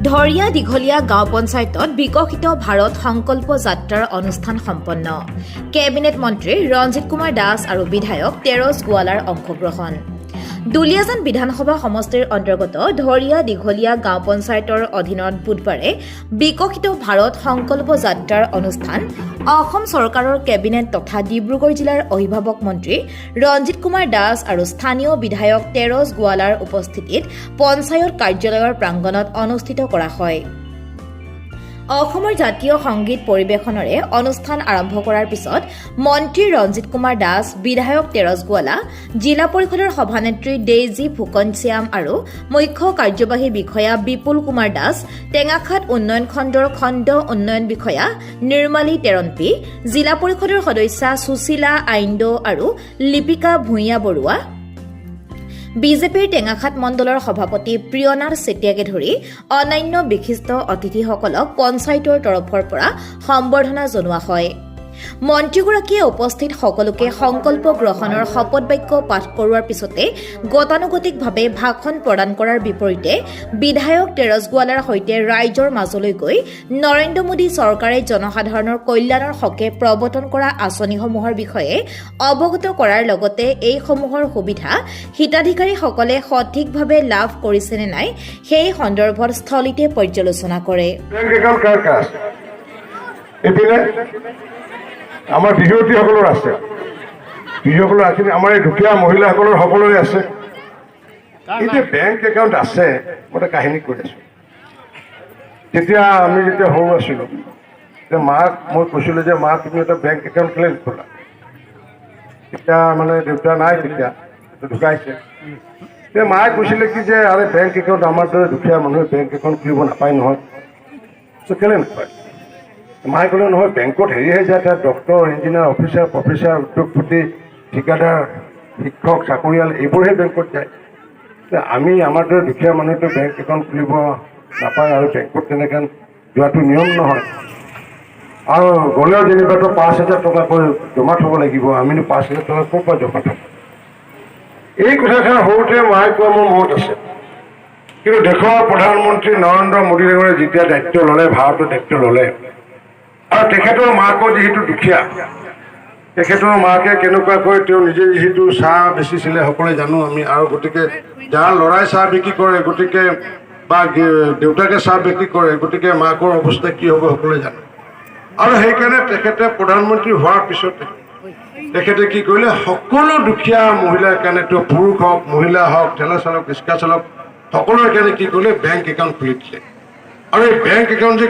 ধৰিয়া দীঘলীয়া গাঁও পঞ্চায়তত বিকশিত ভাৰত সংকল্প যাত্ৰাৰ অনুষ্ঠান সম্পন্ন। কেবিনেট মন্ত্ৰী ৰঞ্জিত কুমাৰ দাস আৰু বিধায়ক তেৰছ গোৱালাৰ অংশগ্ৰহণ। দুলিয়াজান বিধানসভা সমষ্টিৰ অন্তৰ্গত ধৰিয়া দীঘলীয়া গাঁও পঞ্চায়তৰ অধীনত বুধবাৰে বিকশিত ভাৰত সংকল্প যাত্ৰাৰ অনুষ্ঠান অসম চৰকাৰৰ কেবিনেট তথা ডিব্ৰুগড় জিলাৰ অভিভাৱক মন্ত্ৰী ৰঞ্জিত কুমাৰ দাস আৰু স্থানীয় বিধায়ক তেৰছ গোৱালাৰ উপস্থিতিত পঞ্চায়ত কাৰ্যালয়ৰ প্ৰাংগণত অনুষ্ঠিত কৰা হয়। অসমৰ জাতীয় সংগীত পৰিৱেশনেৰে অনুষ্ঠান আৰম্ভ কৰাৰ পিছত মন্ত্ৰী ৰঞ্জিত কুমাৰ দাস, বিধায়ক তেৰছ গোৱালা, জিলা পৰিষদৰ সভানেত্ৰী ডেইজি ফুকনশ্যাম আৰু মুখ্য কাৰ্যবাহী বিষয়া বিপুল কুমাৰ দাস, টেঙাখাত উন্নয়ন খণ্ডৰ খণ্ড উন্নয়ন বিষয়া নিৰ্মালী তেৰণপি, জিলা পৰিষদৰ সদস্যা সুশীলা আইন্দো আৰু লিপিকা ভূঞা বৰুৱা, বিজেপিৰ টেঙাখাত মণ্ডলৰ সভাপতি প্ৰিয়নাথ চেতিয়াকে ধৰি অন্যান্য বিশিষ্ট অতিথিসকলক পঞ্চায়তৰ তৰফৰ পৰা সম্বৰ্ধনা জনোৱা হয়। মন্ত্ৰীগৰাকীয়ে উপস্থিত সকলোকে সংকল্প গ্ৰহণৰ শপত বাক্য পাঠ কৰোৱাৰ পিছতে গতানুগতিকভাৱে ভাষণ প্ৰদান কৰাৰ বিপৰীতে বিধায়ক তেৰছ গোৱালাৰ সৈতে ৰাইজৰ মাজলৈ গৈ নৰেন্দ্ৰ মোদী চৰকাৰে জনসাধাৰণৰ কল্যাণৰ হকে প্ৰৱৰ্তন কৰা আঁচনিসমূহৰ বিষয়ে অৱগত কৰাৰ লগতে এইসমূহৰ সুবিধা হিতাধিকাৰীসকলে সঠিকভাৱে লাভ কৰিছে নে নাই সেই সন্দৰ্ভত স্থলীতে পৰ্যালোচনা কৰে। আমাৰ বিহুৱতীসকলৰ আছে, বিহুসকলৰ আছে, আমাৰ এই দুখীয়া মহিলাসকলৰ সকলোৰে আছে। এই যে বেংক একাউণ্ট আছে, মই এটা কাহিনী কৈ আছোঁ। তেতিয়া আমি যেতিয়া সৰু আছিলোঁ, তেতিয়া মাক মই কৈছিলোঁ যে মা তুমি এটা বেংক একাউণ্ট কেলৈ খোলা? তেতিয়া মানে দেউতা নাই, তেতিয়া ঢুকাইছে। তেতিয়া মায়ে কৈছিলে কি যে আৰে বেংক একাউণ্ট আমাৰ দৰে দুখীয়া মানুহে বেংক একাউণ্ট খুলিব নাপায় নহয়, কেলৈ নাপায়? মায়ে ক'লে নহয় বেংকত হেৰিহে যায়, তাত ডক্টৰ, ইঞ্জিনিয়াৰ, অফিচাৰ, প্ৰফেচাৰ, উদ্যোগপতি, ঠিকাদাৰ, শিক্ষক, চাকৰিয়াল এইবোৰহে বেংকত যায়। আমি আমাৰ দৰে দুখীয়া মানুহেতো বেংক একাউণ্ট খুলিব নাপায় আৰু বেংকত তেনেকৈ যোৱাটো নিয়ম নহয়। আৰু গ'লেও যেনিবাতো 5,000 টকাকৈ জমা থ'ব লাগিব, আমিনো 5,000 টকা ক'ৰ পৰা জমা থ'ম? এই কথাষাৰ সৰুতে মায়ে কোৱা মোৰ মনত আছে। কিন্তু দেশৰ প্ৰধানমন্ত্ৰী নৰেন্দ্ৰ মোদী ডাঙৰীয়াই যেতিয়া দায়িত্ব ল'লে, ভাৰতৰ দায়িত্ব ল'লে, আৰু তেখেতৰ মাকো যিহেতু দুখীয়া, তেখেতৰ মাকে কেনেকুৱাকৈ তেওঁ নিজে যিহেতু চাহ বেচিছিলে সকলোৱে জানো আমি, আৰু গতিকে যাৰ ল'ৰাই চাহ বিক্ৰী কৰে, গতিকে বা দেউতাকে চাহ বিক্ৰী কৰে, গতিকে মাকৰ অৱস্থা কি হ'ব সকলোৱে জানো। আৰু সেইকাৰণে তেখেতে প্ৰধানমন্ত্ৰী হোৱাৰ পিছতে তেখেতে কি কৰিলে, সকলো দুখীয়া মহিলাৰ কাৰণে, তেওঁ পুৰুষ হওক, মহিলা হওক, ঠেলা চালক, ৰিক্সা চালক, সকলোৰে কাৰণে কি কৰিলে বেংক একাউণ্ট খুলি দিলে। আৰু এই বেংক একাউণ্ট যে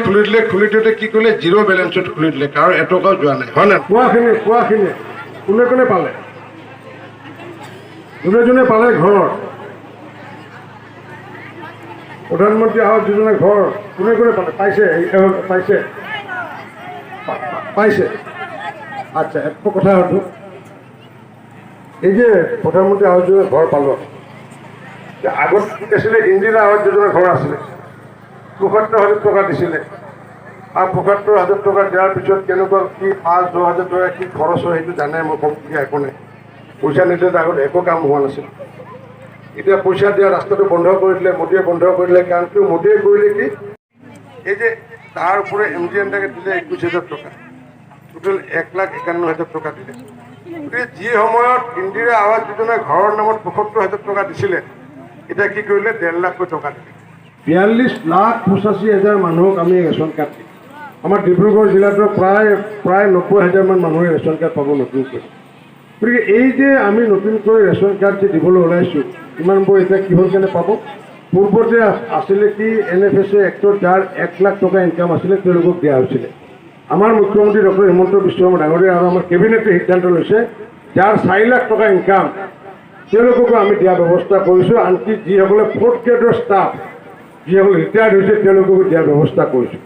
খুলি দিওঁতে কি কৰিলে জিৰ' বেলেঞ্চত খুলি দিলে, কাৰণ এটকাও যোৱা নাই, হয় নাই? কোৱাখিনি কোনে কোনে পালে? যোনে পালে ঘৰ, প্ৰধানমন্ত্ৰী আৱাস যোজনা ঘৰ কোনে কোনে পালে? পাইছে। আচ্ছা, একো কথা হয়তো এই যে প্ৰধানমন্ত্ৰী আৱাস যোজনা ঘৰ পালোঁ, আগত আছিলে ইন্দিৰা আৱাস যোজনা ঘৰ আছিলে, ৭৫,০০০ টকা দিছিলে। আৰু ৭৫,০০০ টকা দিয়াৰ পিছত কেনেকুৱা কি ৫-১০ হাজাৰ টকা কি খৰচ হয় সেইটো জানে, মই ক'বলগীয়া একো নাই। পইচা নিদিলে আগত একো কাম হোৱা নাছিল। এতিয়া পইচা দিয়া ৰাস্তাটো বন্ধ কৰি দিলে, মোদীয়ে বন্ধ কৰি দিলে। কাৰণ কিয় মোদীয়ে কৰিলে কি, এই যে তাৰ ওপৰে MGNৰেগাকে দিলে ২১,০০০ টকা, টোটেল ১,৫১,০০০ টকা দিলে। গতিকে যি সময়ত ইন্দিৰা আৱাস যোজনা ঘৰৰ নামত ৭৫,০০০ টকা দিছিলে, এতিয়া কি কৰিলে ১.৫ লাখকৈ টকা দিলে। ৪২,৮৫,০০০ মানুহক আমি ৰেচন কাৰ্ড দিম। আমাৰ ডিব্ৰুগড় জিলাতো প্ৰায় ৯০,০০০ মান মানুহে ৰেচন কাৰ্ড পাব নতুনকৈ। গতিকে এই যে আমি নতুনকৈ ৰেচন কাৰ্ড যে দিবলৈ ওলাইছোঁ, ইমানবোৰ এতিয়া কিহৰ কাৰণে পাব? পূৰ্বতে আছিলে কি NFSA এক্টত যাৰ ১ লাখ টকা ইনকাম আছিলে তেওঁলোকক দিয়া হৈছিলে। আমাৰ মুখ্যমন্ত্ৰী ডক্টৰ হিমন্ত বিশ্ব শৰ্মা ডাঙৰীয়া আৰু আমাৰ কেবিনেটে সিদ্ধান্ত লৈছে যাৰ ৪ লাখ টকা ইনকাম তেওঁলোককো আমি দিয়া ব্যৱস্থা কৰিছোঁ। আনকি যিসকলে 4th গ্ৰেডৰ ষ্টাফ, যিসকলে ৰিটায়াৰ্ড হৈছে তেওঁলোককো দিয়াৰ ব্যৱস্থা কৰিছোঁ।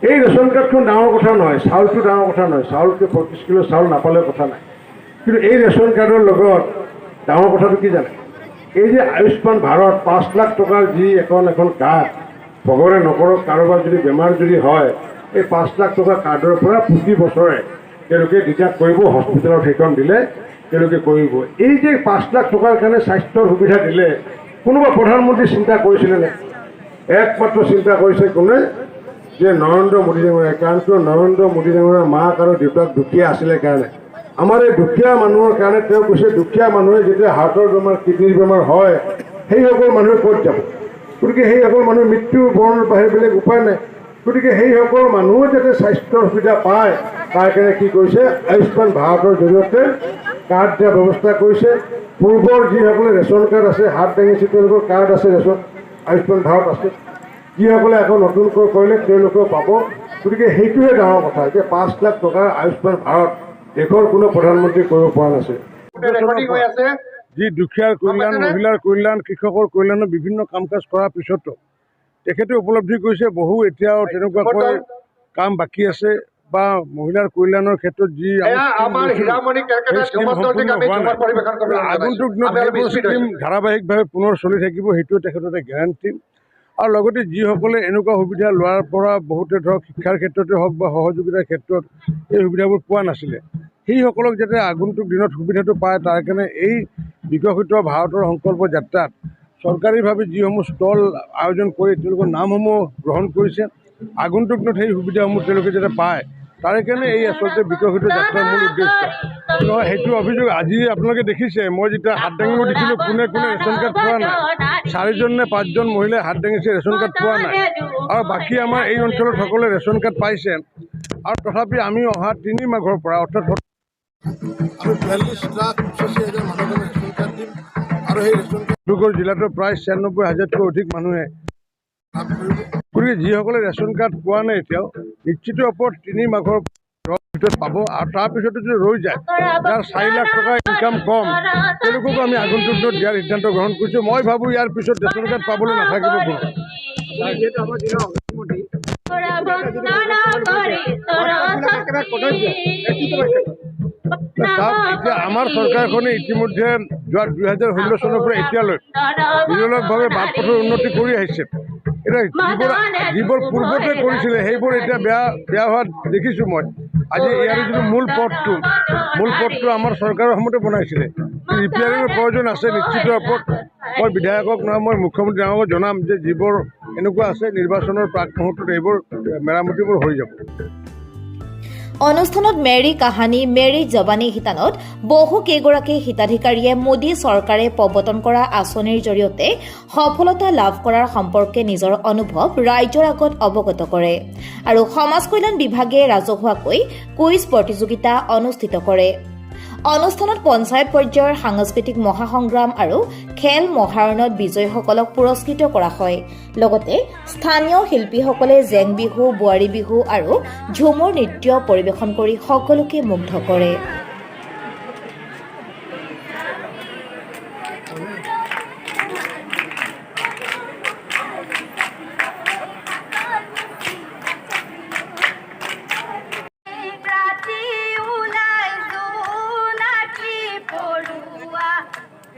এই ৰেচন কাৰ্ডখন ডাঙৰ কথা নহয়, চাউলটো ডাঙৰ কথা নহয়, চাউলকৈ 25 কিলো চাউল নাপালেও কথা নাই। কিন্তু এই ৰেচন কাৰ্ডৰ লগত ডাঙৰ কথাটো কি জানে? এই যে আয়ুষ্মান ভাৰত ৫ লাখ টকাৰ যি এখন কাৰ্ড, ভগৱানে নকৰক কাৰোবাৰ যদি বেমাৰ যদি হয়, এই ৫ লাখ টকা কাৰ্ডৰ পৰা প্ৰতি বছৰে তেওঁলোকে ডিডাক্ট কৰিব, হস্পিটেলত সেইখন দিলে তেওঁলোকে কৰিব। এই যে ৫ লাখ টকাৰ কাৰণে স্বাস্থ্যৰ সুবিধা দিলে কোনোবা প্ৰধানমন্ত্ৰী চিন্তা কৰিছিলেনে? একমাত্ৰ চিন্তা কৰিছে কোনে যে নৰেন্দ্ৰ মোদী ডাঙৰীয়া, কাৰণ কিয় নৰেন্দ্ৰ মোদী ডাঙৰীয়াৰ মাক আৰু দেউতাক দুখীয়া আছিলে কাৰণে। আমাৰ এই দুখীয়া মানুহৰ কাৰণে তেওঁ কৈছে দুখীয়া মানুহে যেতিয়া হাৰ্টৰ বেমাৰ, কিডনিৰ বেমাৰ হয়, সেইসকল মানুহে ক'ত যাব? গতিকে সেইসকল মানুহৰ মৃত্যু বৰণৰ বাহিৰে বেলেগ উপায় নাই। গতিকে সেইসকল মানুহে যাতে স্বাস্থ্যৰ সুবিধা পায় তাৰ কাৰণে কি কৰিছে, আয়ুষ্মান ভাৰতৰ জৰিয়তে কাৰ্ড দিয়াৰ ব্যৱস্থা কৰিছে। পূৰ্বৰ যিসকলে ৰেচন কাৰ্ড আছে, হাত দাঙিছে, তেওঁলোকৰ কাৰ্ড আছে, ৰেচন আয়ুষ্মান ভাৰত আছে। যিসকলে আকৌ নতুনকৈ কৰিলে তেওঁলোকেও পাব। গতিকে সেইটোহে ডাঙৰ কথা যে 5 লাখ টকাৰ আয়ুষ্মান ভাৰত দেশৰ কোনো প্ৰধানমন্ত্ৰী কৰিব পৰা নাছিল। যি দুখীয়াৰ কল্যাণ, মহিলাৰ কল্যাণ, কৃষকৰ কল্যাণৰ বিভিন্ন কাম কাজ কৰাৰ পিছতো তেখেতে উপলব্ধি কৰিছে বহু এতিয়াও তেনেকুৱাকৈ কাম বাকী আছে বা মহিলাৰ কল্যাণৰ ক্ষেত্ৰত যি আগন্তুক দিনত সেইবোৰ স্কীম ধাৰাবাহিকভাৱে পুনৰ চলি থাকিব, সেইটোৱে তেখেতৰ এটা গেৰাণ্টি। আৰু লগতে যিসকলে এনেকুৱা সুবিধা লোৱাৰ পৰা বহুতে ধৰক শিক্ষাৰ ক্ষেত্ৰতে হওক বা সহযোগিতাৰ ক্ষেত্ৰত এই সুবিধাবোৰ পোৱা নাছিলে, সেইসকলক যাতে আগন্তুক দিনত সুবিধাটো পায় তাৰ কাৰণে এই বিকশিত ভাৰতৰ সংকল্প যাত্ৰাত চৰকাৰীভাৱে যিসমূহ ষ্টল আয়োজন কৰি তেওঁলোকৰ নামসমূহ গ্ৰহণ কৰিছে, আগন্তুক দিনত সেই সুবিধাসমূহ তেওঁলোকে যাতে পায় তাৰে কাৰণে এই আচলতে বিকশিত যাত্ৰাৰ মূল উদ্দেশ্য। সেইটো অভিযোগ আজি আপোনালোকে দেখিছে, মই যেতিয়া হাত দাঙিব দিছিলোঁ কোনে কোনে ৰেচন কাৰ্ড পোৱা নাই, 4জন নে 5জন মহিলাই হাত দাঙিছে, ৰেচন কাৰ্ড পোৱা নাই। আৰু বাকী আমাৰ এই অঞ্চলত সকলোৱে ৰেচন কাৰ্ড পাইছে। আৰু তথাপি আমি অহা 3 মাঘৰ পৰা অৰ্থাৎ আমি 42,85,000 মানুহক ৰেচন কাৰ্ড দিম। আৰু সেই ৰেচন কাৰ্ড ডিব্ৰুগড় জিলাতো প্ৰায় 96,000তকৈ অধিক মানুহে গতিকে যিসকলে ৰেচন কাৰ্ড পোৱা নাই এতিয়াও নিশ্চিত ওপৰত 3 মাঘৰ ভিতৰত পাব। আৰু তাৰপিছতো যদি ৰৈ যায়, যাৰ 4 লাখ টকা ইনকাম কম, তেওঁলোককো আমি আগন্তুক দিনত দিয়াৰ সিদ্ধান্ত গ্ৰহণ কৰিছোঁ। মই ভাবোঁ ইয়াৰ পিছত ৰেচন কাৰ্ড পাবলৈ নাথাকিব কোনো। এতিয়া আমাৰ চৰকাৰখনে ইতিমধ্যে যোৱা 2016 চনৰ পৰা এতিয়ালৈ নিৰলসভাৱে বাট পথৰ উন্নতি কৰি আহিছে। এতিয়া যিবোৰ পূৰ্বতে কৰিছিলে সেইবোৰ এতিয়া বেয়া হোৱা দেখিছোঁ মই। আজি ইয়াৰ যিটো মূল পথটো আমাৰ চৰকাৰৰ সময়তে বনাইছিলে, ৰিপেয়াৰিঙৰ প্ৰয়োজন আছে নিশ্চিত ওপৰত। মই বিধায়কক নহয়, মই মুখ্যমন্ত্ৰী ডাঙৰক জনাম যে যিবোৰ এনেকুৱা আছে নিৰ্বাচনৰ প্ৰাক মুহূৰ্তত এইবোৰ মেৰামতিবোৰ হৈ যাব। অনুষ্ঠানত মেৰী কাহানী, মেৰী জবানী শিতানত বহু কেইগৰাকী হিতাধিকাৰীয়ে মোদী চৰকাৰে প্ৰৱৰ্তন কৰা আঁচনিৰ জৰিয়তে সফলতা লাভ কৰাৰ সম্পৰ্কে নিজৰ অনুভৱ ৰাইজৰ আগত অৱগত কৰে। আৰু সমাজ কল্যাণ বিভাগে ৰাজহুৱাকৈ কুইজ প্ৰতিযোগিতা অনুষ্ঠিত কৰে। অনুষ্ঠানত পঞ্চায়ত পৰ্যায়ৰ সাংস্কৃতিক মহাসংগ্ৰাম আৰু খেল মহাৰণত বিজয়ীসকলক পুৰস্কৃত কৰা হয়। লগতে স্থানীয় শিল্পীসকলে জেং বিহু, বোৱাৰী বিহু আৰু ঝুমুৰ নৃত্য পৰিৱেশন কৰি সকলোকে মুগ্ধ কৰে।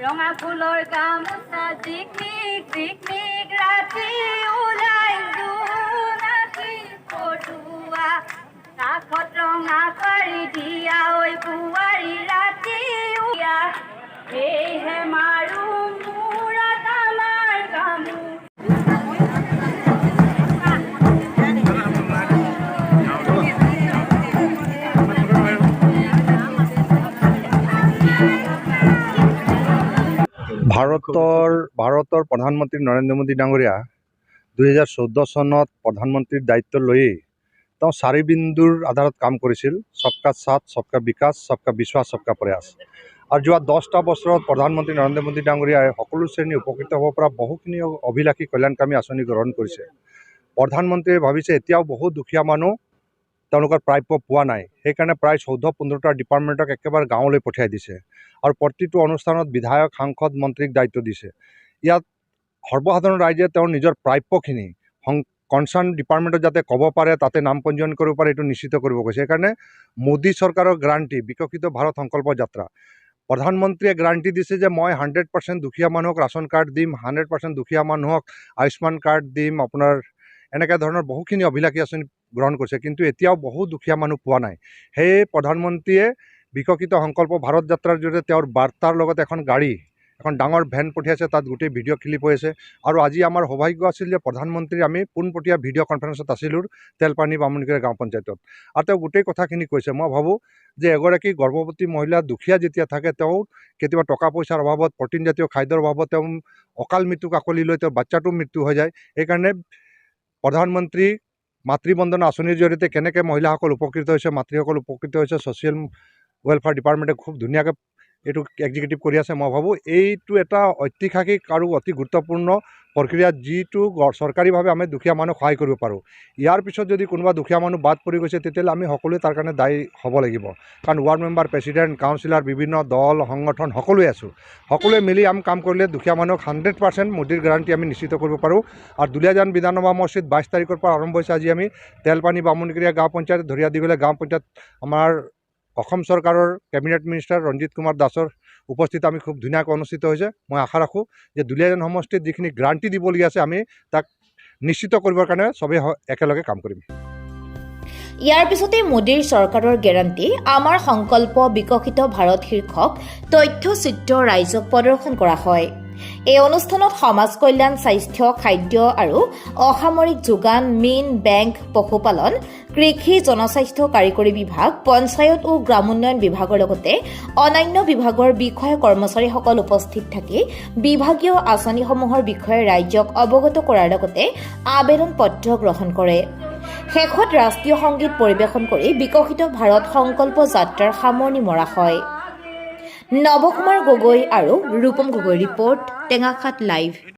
ৰঙা ফুলৰ গামোচা জিকমিক জিকমিক ৰাতি ওলাই জোনাকী পৰুৱা, কাষত ৰঙা পাৰি দিয়া ঐ বোৱাৰী ৰাতি উয়া, সেয়েহে মাৰো মূৰত আমাৰ গামোচা। ভাৰতৰ প্ৰধানমন্ত্ৰী নৰেন্দ্ৰ মোদী ডাঙৰীয়া 2014 চনত প্ৰধানমন্ত্ৰীৰ দায়িত্ব লৈয়ে তেওঁ 4 বিন্দুৰ আধাৰত কাম কৰিছিল। সবকা সাথ, সবকা বিকাশ, সবকা বিশ্বাস, সবকা প্ৰয়াস। আৰু যোৱা 10টা বছৰত প্ৰধানমন্ত্ৰী নৰেন্দ্ৰ মোদী ডাঙৰীয়াই সকলো শ্ৰেণী উপকৃত হ'ব পৰা বহুখিনি অভিলাষী কল্যাণকামী আঁচনি গ্ৰহণ কৰিছে। প্ৰধানমন্ত্ৰীয়ে ভাবিছে এতিয়াও বহু দুখীয়া মানুহ তেওঁলোকৰ প্ৰাপ্য পোৱা নাই, সেইকাৰণে প্ৰায় 14-15টা ডিপাৰ্টমেণ্টক একেবাৰে গাঁৱলৈ পঠিয়াই দিছে। আৰু প্ৰতিটো অনুষ্ঠানত বিধায়ক, সাংসদ, মন্ত্ৰীক দায়িত্ব দিছে। ইয়াত সৰ্বসাধাৰণ ৰাইজে তেওঁৰ নিজৰ প্ৰাপ্যখিনি কনচাৰ্ণ ডিপাৰ্টমেণ্টত যাতে ক'ব পাৰে, তাতে নাম পঞ্জীয়ন কৰিব পাৰে, এইটো নিশ্চিত কৰিব কৈছে। সেইকাৰণে মোদী চৰকাৰৰ গ্ৰান্টি বিকশিত ভাৰত সংকল্প যাত্ৰা, প্ৰধানমন্ত্ৰীয়ে গ্ৰান্টি দিছে যে মই 100% দুখীয়া মানুহক ৰাচন কাৰ্ড দিম, 100% দুখীয়া মানুহক আয়ুষ্মান কাৰ্ড দিম, আপোনাৰ এনেকুৱা ধৰণৰ বহুখিনি অভিলাষী আঁচনি গ্ৰহণ কৰিছে। কিন্তু এতিয়াও বহু দুখীয়া মানুহ পোৱা নাই। সেয়ে প্ৰধানমন্ত্ৰীয়ে বিকশিত সংকল্প ভাৰত যাত্ৰাৰ জৰিয়তে তেওঁৰ বাৰ্তাৰ লগত এখন গাড়ী এখন ডাঙৰ ভেন পঠিয়াইছে, তাত গোটেই ভিডিঅ' ক্লিপ হৈ আছে। আৰু আজি আমাৰ সৌভাগ্য আছিল যে প্ৰধানমন্ত্ৰী আমি পোনপটীয়া ভিডিঅ' কনফাৰেন্সত আছিলোঁ তেলপানী বামুণীকেৰা গাঁও পঞ্চায়তত, আৰু তেওঁ গোটেই কথাখিনি কৈছে। মই ভাবোঁ যে এগৰাকী গৰ্ভৱতী মহিলা দুখীয়া যেতিয়া থাকে, তেওঁ কেতিয়াবা টকা পইচাৰ অভাৱত, প্ৰটিনজাতীয় খাদ্যৰ অভাৱত তেওঁ অকাল মৃত্যুক আকলি লৈ তেওঁৰ বাচ্চাটোৰ মৃত্যু হৈ যায়। সেইকাৰণে প্ৰধানমন্ত্ৰী মাতৃবন্দনা আঁচনিৰ জৰিয়তে কেনেকৈ মহিলাসকল উপকৃত হৈছে, মাতৃসকল উপকৃত হৈছে, ছ'চিয়েল ৱেলফেয়াৰ ডিপাৰ্টমেণ্টে খুব ধুনীয়াকৈ এইটো এক্সিকিউটিভ কৰি আছে। মই ভাবোঁ এইটো এটা ঐতিহাসিক আৰু অতি গুৰুত্বপূৰ্ণ প্ৰক্ৰিয়া, যিটো চৰকাৰীভাৱে আমি দুখীয়া মানুহক সহায় কৰিব পাৰোঁ। ইয়াৰ পিছত যদি কোনোবা দুখীয়া মানুহ বাদ পৰি গৈছে, তেতিয়াহ'লে আমি সকলোৱে তাৰ কাৰণে দায়ী হ'ব লাগিব। কাৰণ ৱাৰ্ড মেম্বাৰ, প্ৰেচিডেণ্ট, কাউন্সিলাৰ, বিভিন্ন দল সংগঠন সকলোৱে আছোঁ। সকলোৱে মিলি আমি কাম কৰিলে দুখীয়া মানুহক 100% মোদীৰ গেৰাণ্টি আমি নিশ্চিত কৰিব পাৰোঁ। আৰু দুলীয়াজান বিধানসভা সমষ্টিত 22 তাৰিখৰ পৰা আৰম্ভ হৈছে। আজি আমি তেলপানী বামুণীকেৰা গাঁও পঞ্চায়ত, ধৰিয়া দীঘলীয়া গাঁও পঞ্চায়ত আমাৰ অসম চৰকাৰৰ কেবিনেট মিনিষ্টাৰ ৰঞ্জিত কুমাৰ দাসৰ উপস্থিত আমি খুব ধুনীয়াকৈ অনুষ্ঠিত হৈছে। মই আশা ৰাখোঁ যে দুলীয়াজান সমষ্টিত যিখিনি গ্ৰাণ্টি দিবলগীয়া আছে, আমি তাক নিশ্চিত কৰিবৰ কাৰণে চবেই একেলগে কাম কৰিম। ইয়াৰ পিছতে মোদীৰ চৰকাৰৰ গেৰাণ্টি আমাৰ সংকল্প বিকশিত ভাৰত শীৰ্ষক তথ্যচিত্ৰ ৰাইজক প্ৰদৰ্শন কৰা হয়। এই অনুষ্ঠানত সমাজ কল্যাণ, স্বাস্থ্য, খাদ্য আৰু অসামৰিক যোগান, মীন, বেংক, পশুপালন, কৃষি, জনস্বাস্থ্য কাৰিকৰী বিভাগ, পঞ্চায়ত ও গ্ৰামোন্নয়ন বিভাগৰ লগতে অন্যান্য বিভাগৰ বিষয়া কৰ্মচাৰীসকল উপস্থিত থাকি বিভাগীয় আঁচনিসমূহৰ বিষয়ে ৰাইজক অৱগত কৰাৰ লগতে আবেদন পত্ৰ গ্ৰহণ কৰে। শেষত ৰাষ্ট্ৰীয় সংগীত পৰিৱেশন কৰি বিকশিত ভাৰত সংকল্প যাত্ৰাৰ সামৰণি মৰা হয়। নৱকুমাৰ গগৈ আৰু ৰূপম গগৈ ৰিপৰ্ট, টেঙাখাত লাইভ।